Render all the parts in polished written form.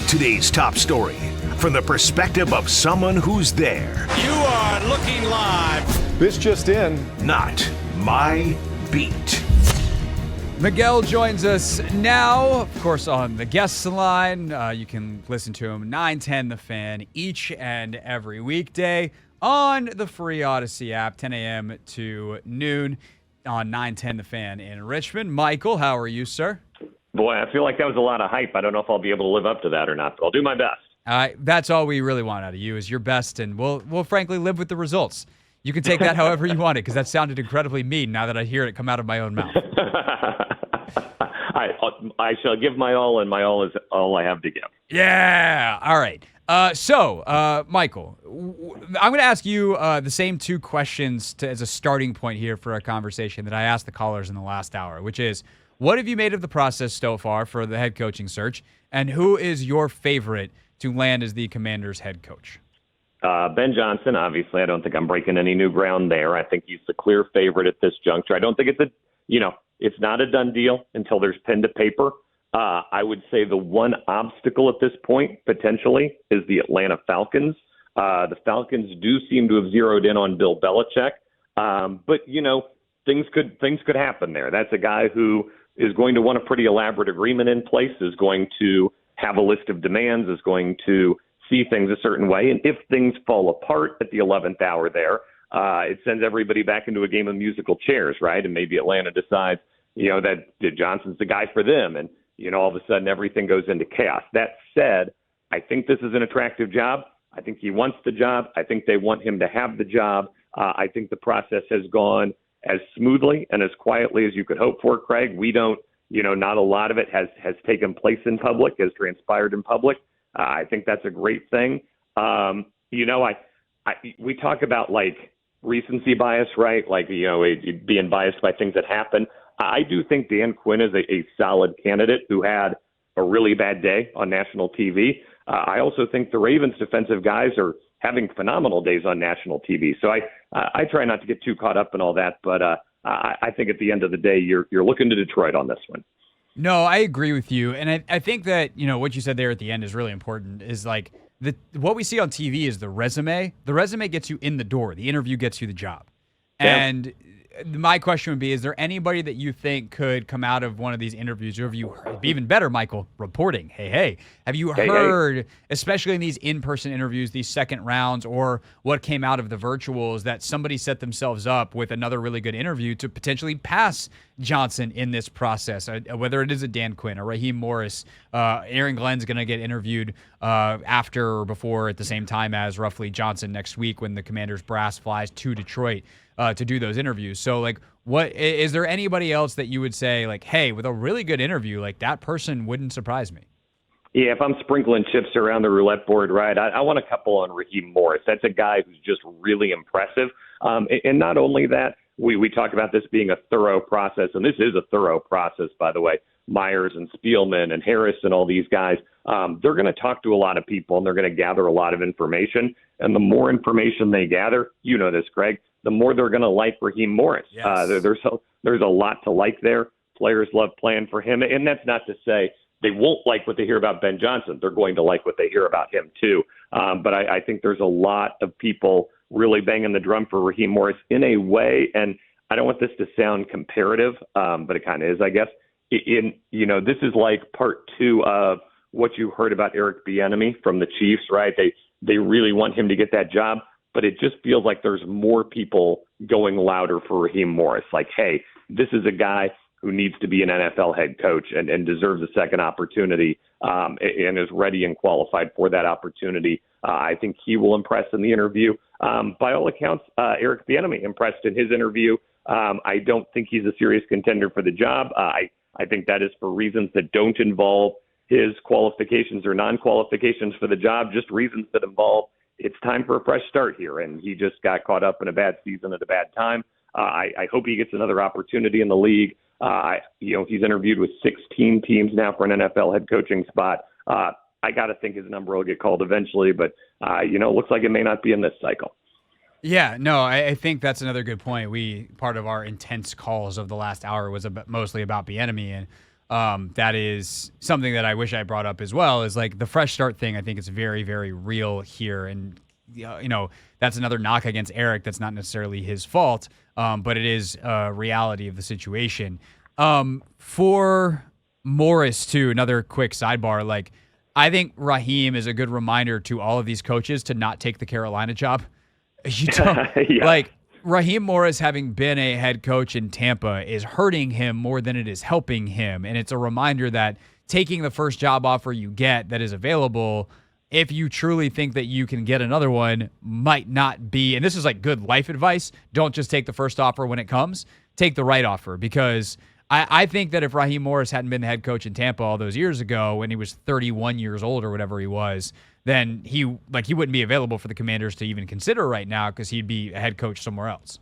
Today's top story from the perspective of someone who's there. You are looking live. This just in. Not my beat. Miguel joins us now, of course, on the guest line. You can listen to him 910 The Fan each and every weekday on the free Odyssey app, 10 a.m. to noon on 910 The Fan in Richmond. Michael, how are you, sir? Boy, I feel like that was a lot of hype. I don't know if I'll be able to live up to that or not, but I'll do my best. That's all we really want out of you is your best, and we'll frankly live with the results. You can take that however you want it, because that sounded incredibly mean now that I hear it come out of my own mouth. I shall give my all, and my all is all I have to give. Yeah. All right. So, Michael, I'm going to ask you the same two questions as a starting point here for a conversation that I asked the callers in the last hour, which is, what have you made of the process so far for the head coaching search, and who is your favorite to land as the Commanders' head coach? Ben Johnson, obviously. I don't think I'm breaking any new ground there. I think he's the clear favorite at this juncture. I don't think it's not a done deal until there's pen to paper. I would say the one obstacle at this point, potentially, is the Atlanta Falcons. The Falcons do seem to have zeroed in on Bill Belichick. But, things could happen there. That's a guy who is going to want a pretty elaborate agreement in place, is going to have a list of demands, is going to see things a certain way. And if things fall apart at the 11th hour there, it sends everybody back into a game of musical chairs, right? And maybe Atlanta decides, that Johnson's the guy for them. And, all of a sudden everything goes into chaos. That said, I think this is an attractive job. I think he wants the job. I think they want him to have the job. I think the process has gone as smoothly and as quietly as you could hope for, Craig. We don't, not a lot of it has taken place in public, has transpired in public. I think that's a great thing. We talk about like recency bias, right? Like, being biased by things that happen. I do think Dan Quinn is a solid candidate who had a really bad day on national TV. I also think the Ravens defensive guys are having phenomenal days on national TV. So I try not to get too caught up in all that, but I think at the end of the day, you're looking to Detroit on this one. No, I agree with you. And I think that, what you said there at the end is really important, is like what we see on TV is the resume. The resume gets you in the door. The interview gets you the job. Yeah. And my question would be, is there anybody that you think could come out of one of these interviews, or have you heard, even better, Michael, reporting, hey, have you heard, especially in these in-person interviews, these second rounds, or what came out of the virtuals, that somebody set themselves up with another really good interview to potentially pass Johnson in this process, whether it is a Dan Quinn or Raheem Morris? Aaron Glenn's going to get interviewed after or before at the same time as roughly Johnson next week when the Commanders brass flies to Detroit to do those interviews. So, like, what is there anybody else that you would say, like, hey, with a really good interview, like, that person wouldn't surprise me? Yeah, if I'm sprinkling chips around the roulette board, right, I want a couple on Raheem Morris. That's a guy who's just really impressive. And not only that, we talk about this being a thorough process, and this is a thorough process, by the way. Myers and Spielman and Harris and all these guys, they're going to talk to a lot of people, and they're going to gather a lot of information. And the more information they gather, you know this, Greg, the more they're going to like Raheem Morris. Yes. There's a lot to like there. Players love playing for him. And that's not to say they won't like what they hear about Ben Johnson. They're going to like what they hear about him, too. But I think there's a lot of people really banging the drum for Raheem Morris in a way. And I don't want this to sound comparative, but it kind of is, I guess. This is like part two of what you heard about Eric Bieniemy from the Chiefs, right? They really want him to get that job, but it just feels like there's more people going louder for Raheem Morris. Like, hey, this is a guy who needs to be an NFL head coach and deserves a second opportunity and is ready and qualified for that opportunity. I think he will impress in the interview. By all accounts, Eric Bieniemy impressed in his interview. I don't think he's a serious contender for the job. I think that is for reasons that don't involve his qualifications or non-qualifications for the job, just reasons that involve it's time for a fresh start here. And he just got caught up in a bad season at a bad time. I hope he gets another opportunity in the league. He's interviewed with 16 teams now for an NFL head coaching spot. I got to think his number will get called eventually, but, it looks like it may not be in this cycle. Yeah, no, I think that's another good point. Part of our intense calls of the last hour was mostly about Bieniemy, and that is something that I wish I brought up as well, is like the fresh start thing. I think it's very, very real here. And, that's another knock against Eric. That's not necessarily his fault, but it is a reality of the situation. For Morris, too, another quick sidebar, like, I think Raheem is a good reminder to all of these coaches to not take the Carolina job. Like, Raheem Morris, having been a head coach in Tampa, is hurting him more than it is helping him. And it's a reminder that taking the first job offer you get that is available, if you truly think that you can get another one, might not be. And this is like good life advice. Don't just take the first offer when it comes. Take the right offer, because I think that if Raheem Morris hadn't been the head coach in Tampa all those years ago when he was 31 years old or whatever he was, then he wouldn't be available for the Commanders to even consider right now, because he'd be a head coach somewhere else.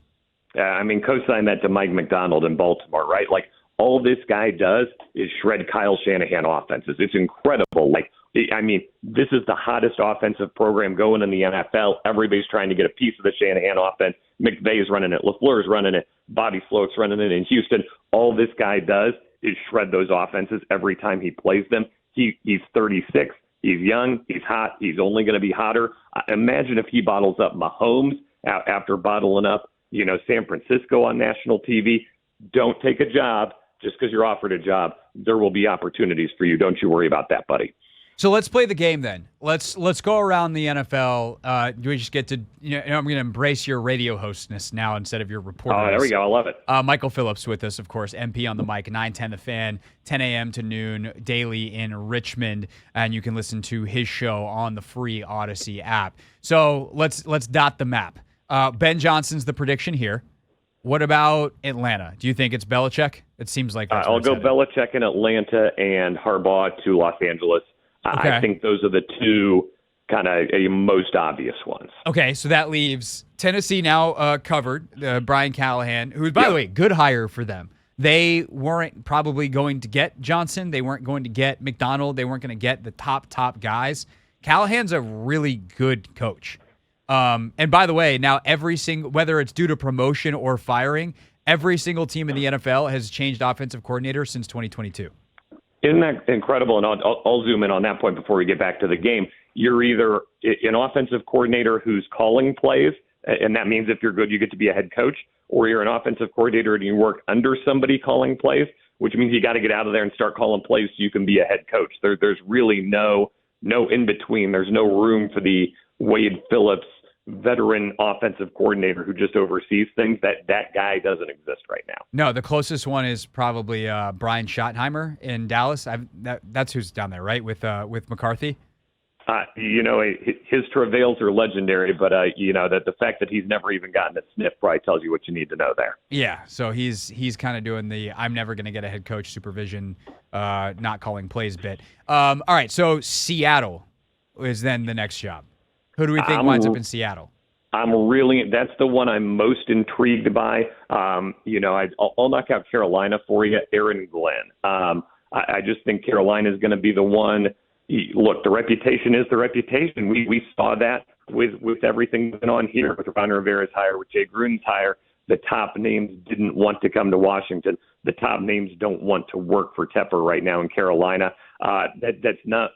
Yeah, I mean, co-sign that to Mike McDonald in Baltimore, right? Like, all this guy does is shred Kyle Shanahan offenses. It's incredible. Like, I mean, this is the hottest offensive program going in the NFL. Everybody's trying to get a piece of the Shanahan offense. McVay's running it. LaFleur's running it. Bobby Sloat's running it in Houston. All this guy does is shred those offenses every time he plays them. He's 36. He's young. He's hot. He's only going to be hotter. Imagine if he bottles up Mahomes after bottling up, San Francisco on national TV. Don't take a job just because you're offered a job. There will be opportunities for you. Don't you worry about that, buddy. So let's play the game then. Let's go around the NFL. We just get to, I'm going to embrace your radio hostness now instead of your reporter. Oh, there we go. I love it. Michael Phillips with us, of course, MP on the mic, 910 The Fan, 10 a.m. to noon daily in Richmond, and you can listen to his show on the free Odyssey app. So let's dot the map. Ben Johnson's the prediction here. What about Atlanta? Do you think it's Belichick? It seems like that's I'll go Belichick in Atlanta and Harbaugh to Los Angeles. Okay. I think those are the two kind of most obvious ones. Okay, so that leaves Tennessee now covered. Brian Callahan, who is, by the way, good hire for them. They weren't probably going to get Johnson. They weren't going to get McDonald. They weren't going to get the top guys. Callahan's a really good coach. And by the way, now every single, whether it's due to promotion or firing, every single team in the NFL has changed offensive coordinator since 2022. Isn't that incredible? And I'll zoom in on that point before we get back to the game. You're either an offensive coordinator who's calling plays, and that means if you're good, you get to be a head coach, or you're an offensive coordinator and you work under somebody calling plays, which means you got to get out of there and start calling plays so you can be a head coach. There's really no in between. There's no room for the Wade Phillips veteran offensive coordinator who just oversees things. That guy doesn't exist right now. No, the closest one is probably Brian Schottenheimer in Dallas. That's who's down there, right? With McCarthy. His travails are legendary, but that the fact that he's never even gotten a sniff probably tells you what you need to know there. Yeah, so he's kind of doing the I'm never going to get a head coach supervision, not calling plays bit. All right, so Seattle is then the next job. Who do we think winds up in Seattle? That's the one I'm most intrigued by. I'll knock out Carolina for you, Aaron Glenn. I just think Carolina is going to be the one. Look, the reputation is the reputation. We saw that with everything going on here, with Ron Rivera's hire, with Jay Gruden's hire. The top names didn't want to come to Washington. The top names don't want to work for Tepper right now in Carolina. That's not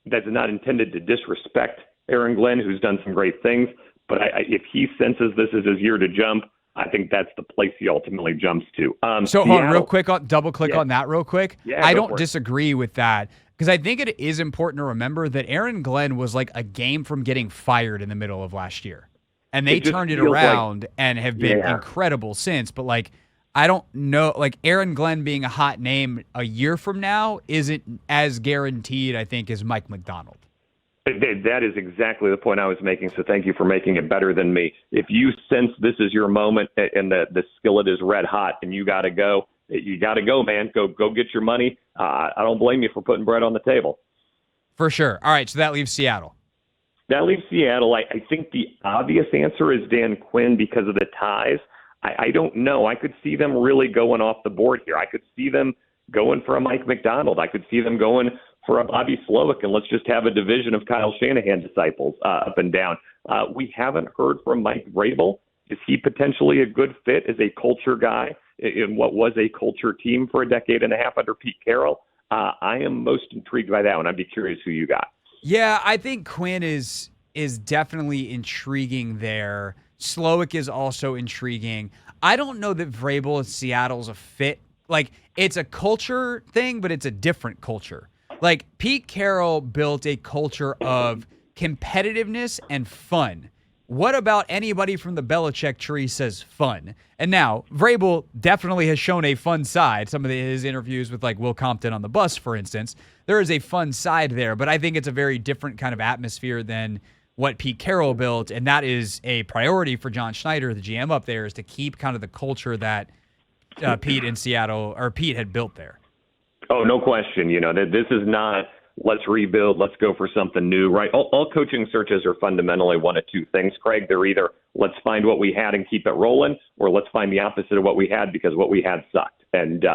intended to disrespect Aaron Glenn, who's done some great things. But if he senses this is his year to jump, I think that's the place he ultimately jumps to. So hold on real quick, double click on that real quick. Yeah, I don't disagree with that, because I think it is important to remember that Aaron Glenn was like a game from getting fired in the middle of last year. And they turned it around and have been incredible since. But I don't know, Aaron Glenn being a hot name a year from now isn't as guaranteed, I think, as Mike McDonald. That is exactly the point I was making, so thank you for making it better than me. If you sense this is your moment and the skillet is red hot and you got to go, man. Go get your money. I don't blame you for putting bread on the table. For sure. All right, so that leaves Seattle. I think the obvious answer is Dan Quinn because of the ties. I don't know. I could see them really going off the board here. I could see them going for a Mike McDonald. I could see them going for a Bobby Slowick, and let's just have a division of Kyle Shanahan disciples up and down. We haven't heard from Mike Vrabel. Is he potentially a good fit as a culture guy in what was a culture team for a decade and a half under Pete Carroll? I am most intrigued by that one. I'd be curious who you got. Yeah, I think Quinn is definitely intriguing there. Slowick is also intriguing. I don't know that Vrabel in Seattle's a fit. Like, it's a culture thing, but it's a different culture. Like, Pete Carroll built a culture of competitiveness and fun. What about anybody from the Belichick tree says fun? And now, Vrabel definitely has shown a fun side. Some of his interviews with, like, Will Compton on the bus, for instance, there is a fun side there. But I think it's a very different kind of atmosphere than what Pete Carroll built. And that is a priority for John Schneider, the GM up there, is to keep kind of the culture that Pete had built there. Oh, no question. You know, this is not let's rebuild, let's go for something new, right? All coaching searches are fundamentally one of two things, Craig. They're either let's find what we had and keep it rolling, or let's find the opposite of what we had because what we had sucked. And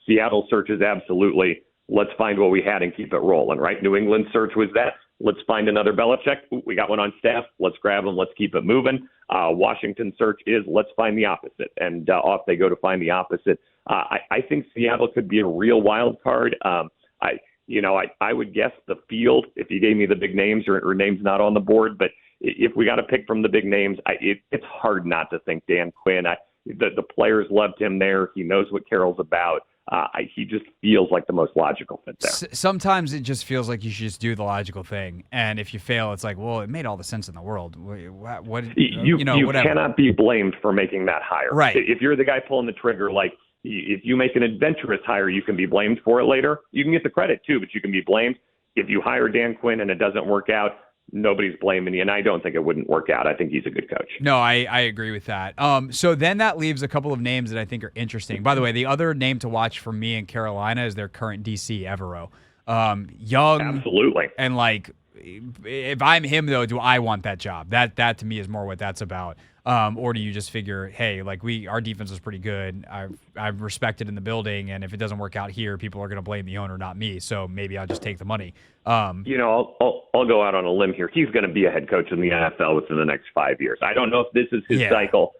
Seattle search is absolutely let's find what we had and keep it rolling, right? New England search was that. Let's find another Belichick. Ooh, we got one on staff. Let's grab him. Let's keep it moving. Washington search is let's find the opposite. And off they go to find the opposite. I think Seattle could be a real wild card. I would guess the field if you gave me the big names or names not on the board. But if we got to pick from the big names, it's hard not to think Dan Quinn. The players loved him there. He knows what Carroll's about. He just feels like the most logical fit there. Sometimes it just feels like you should just do the logical thing, and if you fail, it's like, well, it made all the sense in the world. You cannot be blamed for making that hire. Right. If you're the guy pulling the trigger, like if you make an adventurous hire, you can be blamed for it later. You can get the credit too, but you can be blamed. If you hire Dan Quinn and it doesn't work out, nobody's blaming you, and I don't think it wouldn't work out. I think he's a good coach. No, I agree with that. So then that leaves a couple of names that I think are interesting. By the way, the other name to watch for me in Carolina is their current DC, Evero. Young. Absolutely. And, like, if I'm him, though, do I want that job? That to me is more what that's about. Or do you just figure, hey, like our defense is pretty good. I've respected in the building, and if it doesn't work out here, people are going to blame the owner, not me. So maybe I'll just take the money. I'll go out on a limb here. He's going to be a head coach in the NFL within the next 5 years. I don't know if this is his cycle.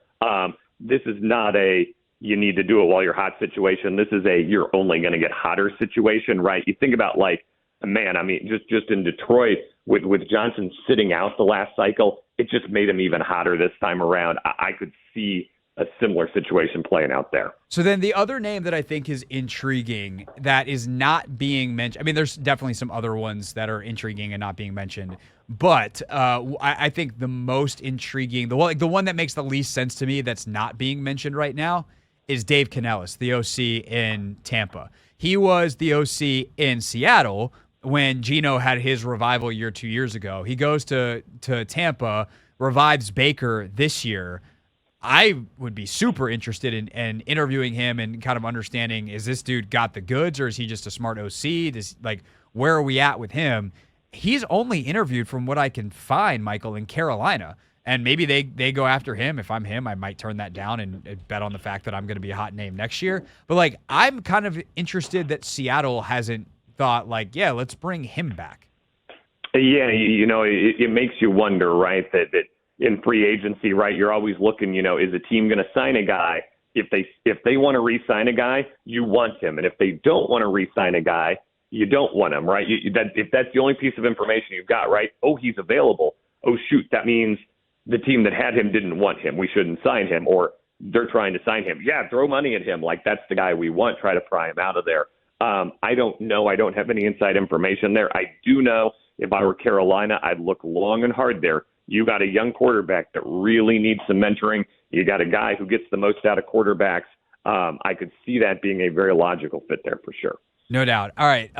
This is not a you need to do it while you're hot situation. This is a you're only going to get hotter situation, right? You think about just in Detroit with Johnson sitting out the last cycle, it just made him even hotter this time around. I could see a similar situation playing out there. So then the other name that I think is intriguing that is not being mentioned, I mean, there's definitely some other ones that are intriguing and not being mentioned, but I think the most intriguing, the one that makes the least sense to me that's not being mentioned right now is Dave Canellis, the OC in Tampa. He was the OC in Seattle when Geno had his revival year 2 years ago. He goes to Tampa, revives Baker this year. I would be super interested in interviewing him and kind of understanding, is this dude got the goods or is he just a smart OC? Where are we at with him? He's only interviewed, from what I can find, Michael, in Carolina. And maybe they go after him. If I'm him, I might turn that down and bet on the fact that I'm going to be a hot name next year. But, I'm kind of interested that Seattle hasn't thought, let's bring him back. Yeah, it makes you wonder, right, that in free agency, right, you're always looking, is a team going to sign a guy? If they want to re-sign a guy, you want him. And if they don't want to re-sign a guy, you don't want him, right? If that's the only piece of information you've got, right, oh, he's available. Oh, shoot, that means the team that had him didn't want him. We shouldn't sign him. Or they're trying to sign him. Yeah, throw money at him. That's the guy we want. Try to pry him out of there. I don't know. I don't have any inside information there. I do know if I were Carolina, I'd look long and hard there. You got a young quarterback that really needs some mentoring. You got a guy who gets the most out of quarterbacks. I could see that being a very logical fit there for sure. No doubt. All right.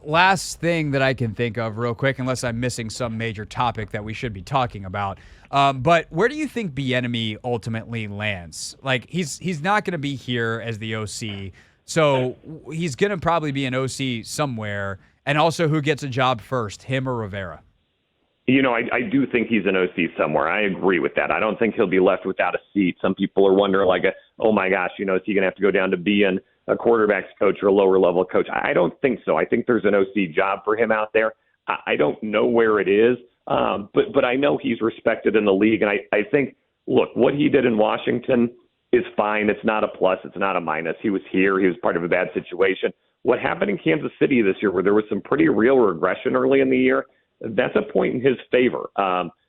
Last thing that I can think of real quick, unless I'm missing some major topic that we should be talking about. But where do you think Bieniemy ultimately lands? He's not going to be here as the OC. So he's going to probably be an OC somewhere. And also, who gets a job first, him or Rivera? I do think he's an OC somewhere. I agree with that. I don't think he'll be left without a seat. Some people are wondering, oh my gosh, is he going to have to go down to being a quarterback's coach or a lower level coach? I don't think so. I think there's an OC job for him out there. I don't know where it is, but I know he's respected in the league. And I think look, what he did in Washington is fine. It's not a plus. It's not a minus. He was here. He was part of a bad situation. What happened in Kansas City this year, where there was some pretty real regression early in the year, that's a point in his favor.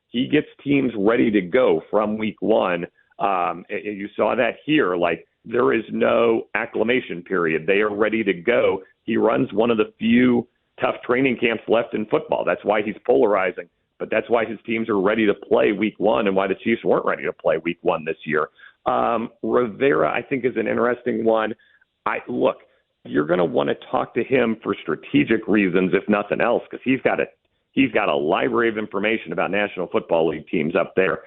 He gets teams ready to go from week one. You saw that here. Like, there is no acclimation period. They are ready to go. He runs one of the few tough training camps left in football. That's why he's polarizing. But that's why his teams are ready to play week one and why the Chiefs weren't ready to play week one this year. Rivera, I think, is an interesting one. Look, you're going to want to talk to him for strategic reasons, if nothing else, because he's got a library of information about National Football League teams up there.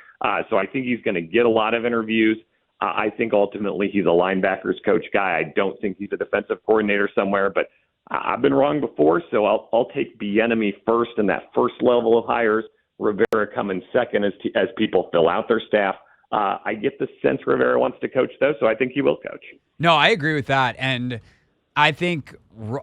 So I think he's going to get a lot of interviews. I think ultimately he's a linebackers coach guy. I don't think he's a defensive coordinator somewhere, but I've been wrong before, so I'll take Bieniemy first in that first level of hires, Rivera coming second as people fill out their staff. I get the sense Rivera wants to coach, though, so I think he will coach. No, I agree with that, and I think,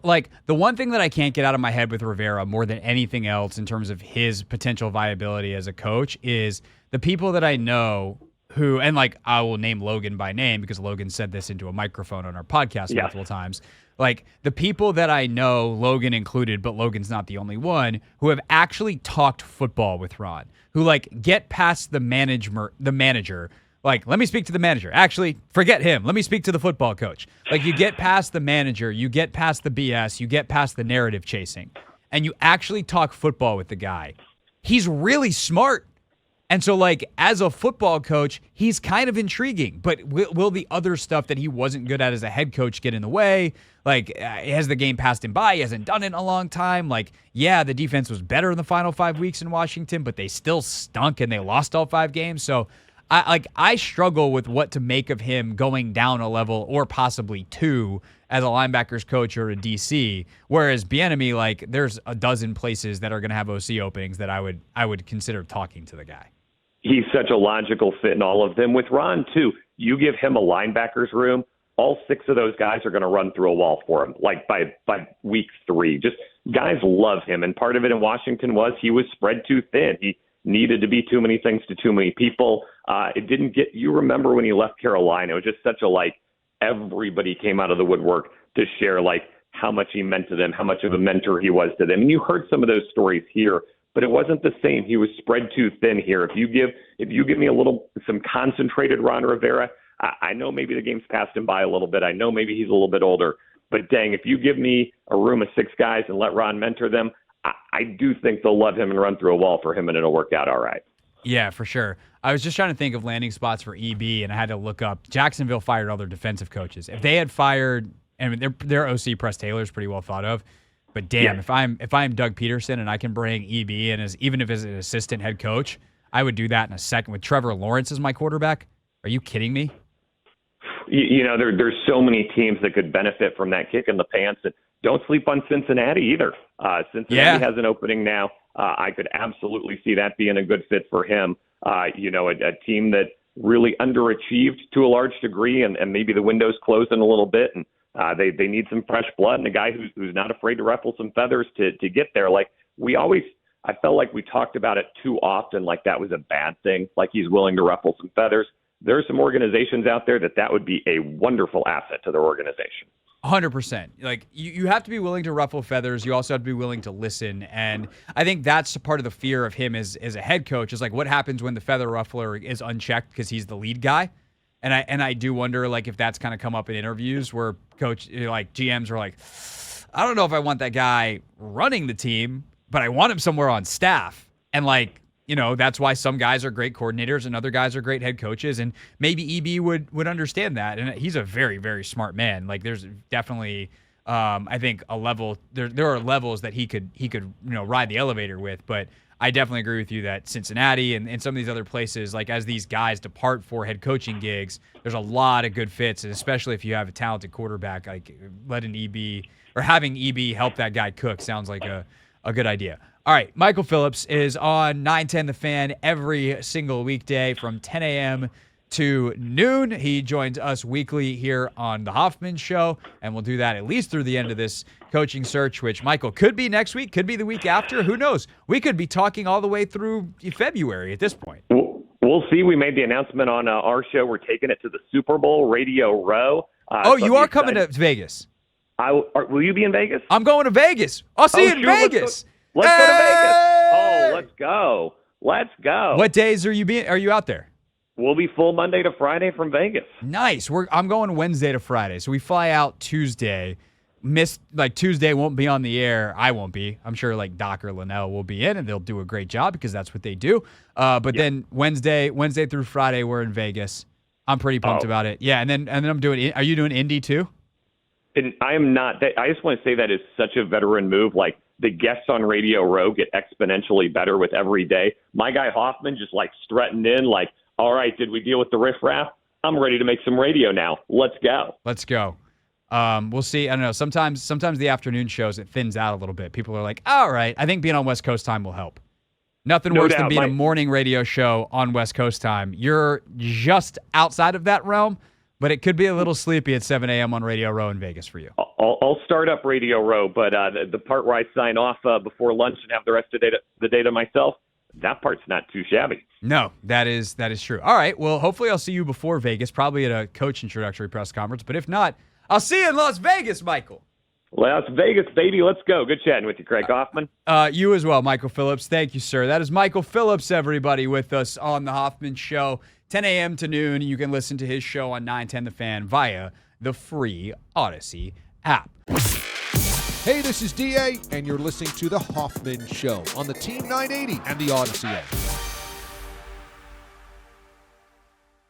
like, the one thing that I can't get out of my head with Rivera more than anything else in terms of his potential viability as a coach is the people that I know who, and like, I will name Logan by name because Logan said this into a microphone on our podcast multiple times. Like, the people that I know, Logan included, but Logan's not the only one, who have actually talked football with Ron, who, like, get past the manager. Like, let me speak to the manager. Actually, forget him. Let me speak to the football coach. Like, you get past the manager, you get past the BS, you get past the narrative chasing, and you actually talk football with the guy. He's really smart. And so, like, as a football coach, he's kind of intriguing. But will the other stuff that he wasn't good at as a head coach get in the way? Like, has the game passed him by? He hasn't done it in a long time. Like, yeah, the defense was better in the final 5 weeks in Washington, but they still stunk and they lost all 5 games. So, I struggle with what to make of him going down a level or possibly 2 as a linebackers coach or a DC. Whereas Bieniemy, like, there's a dozen places that are going to have OC openings that I would consider talking to the guy. He's such a logical fit in all of them. With Ron, too, you give him a linebackers room, all 6 of those guys are going to run through a wall for him, like by week 3. Just guys love him, and part of it in Washington was he was spread too thin. He needed to be too many things to too many people. It didn't get – you remember when he left Carolina, it was just such a, like, everybody came out of the woodwork to share, like, how much he meant to them, how much of a mentor he was to them. And you heard some of those stories here, but it wasn't the same. He was spread too thin here. If you give me some concentrated Ron Rivera, I know maybe the game's passed him by a little bit. I know maybe he's a little bit older, but dang, if you give me a room of 6 guys and let Ron mentor them, I do think they'll love him and run through a wall for him, and it'll work out all right. Yeah, for sure. I was just trying to think of landing spots for EB, and I had to look up. Jacksonville fired all their defensive coaches. If they had fired, and their OC Press Taylor is pretty well thought of. But damn, yeah. if I'm Doug Peterson and I can bring EB in even if as an assistant head coach, I would do that in a second with Trevor Lawrence as my quarterback. Are you kidding me? You know, there's so many teams that could benefit from that kick in the pants. And don't sleep on Cincinnati either. Cincinnati has an opening now. I could absolutely see that being a good fit for him. A team that really underachieved to a large degree, and maybe the window's closing a little bit, and they need some fresh blood and a guy who's not afraid to ruffle some feathers to get there. Like, I felt like we talked about it too often, like that was a bad thing, like he's willing to ruffle some feathers. There are some organizations out there that would be a wonderful asset to their organization. 100%. Like, you have to be willing to ruffle feathers. You also have to be willing to listen. And I think that's part of the fear of him as a head coach is, like, what happens when the feather ruffler is unchecked because he's the lead guy. And I do wonder, like, if that's kind of come up in interviews where GMs are like, I don't know if I want that guy running the team, but I want him somewhere on staff. And, like, that's why some guys are great coordinators and other guys are great head coaches. And maybe EB would understand that. And he's a very, very smart man. Like, there's definitely, I think, a level. There are levels that he could ride the elevator with. But I definitely agree with you that Cincinnati and some of these other places, like, as these guys depart for head coaching gigs, there's a lot of good fits, and especially if you have a talented quarterback, like letting EB or having EB help that guy cook sounds like a good idea. All right, Michael Phillips is on 910 The Fan every single weekday from 10 a.m. to noon. He joins us weekly here on The Hoffman Show, and we'll do that at least through the end of this coaching search, which, Michael, could be next week, could be the week after. Who knows? We could be talking all the way through February at this point. Well, We'll see. We made the announcement on our show. We're taking it to the Super Bowl, Radio Row. You are coming to Vegas. Will you be in Vegas? I'm going to Vegas. I'll see you in Vegas. Let's go to Vegas. Oh, let's go. Let's go. What days are you out there? We'll be full Monday to Friday from Vegas. Nice. I'm going Wednesday to Friday. So we fly out Tuesday. Tuesday won't be on the air. I won't be. I'm sure Doc or Linnell will be in, and they'll do a great job because that's what they do. Then Wednesday through Friday, we're in Vegas. I'm pretty pumped about it. Yeah, and then I'm doing. Are you doing Indy too? And I am not. I just want to say that is such a veteran move. The guests on Radio Row get exponentially better with every day. My guy Hoffman just strutting in all right, did we deal with the riffraff? I'm ready to make some radio now. Let's go. Let's go. We'll see. I don't know. Sometimes the afternoon shows, it thins out a little bit. People are like, all right, I think being on West Coast time will help. Nothing worse than being a morning radio show on West Coast time. You're just outside of that realm, but it could be a little sleepy at 7 a.m. on Radio Row in Vegas for you. I'll start up Radio Row, but the part where I sign off before lunch and have the rest of the day to myself, that part's not too shabby. No, that is true. All right, well, hopefully I'll see you before Vegas, probably at a coach introductory press conference, but if not, I'll see you in Las Vegas, Michael. Las Vegas, baby. Let's go. Good chatting with you, Craig Hoffman. You as well, Michael Phillips. Thank you, sir. That is Michael Phillips, everybody, with us on The Hoffman Show, 10 a.m. to noon. You can listen to his show on 910 The Fan via the free Odyssey app. Hey, this is DA, and you're listening to The Hoffman Show on the Team 980 and the Odyssey app.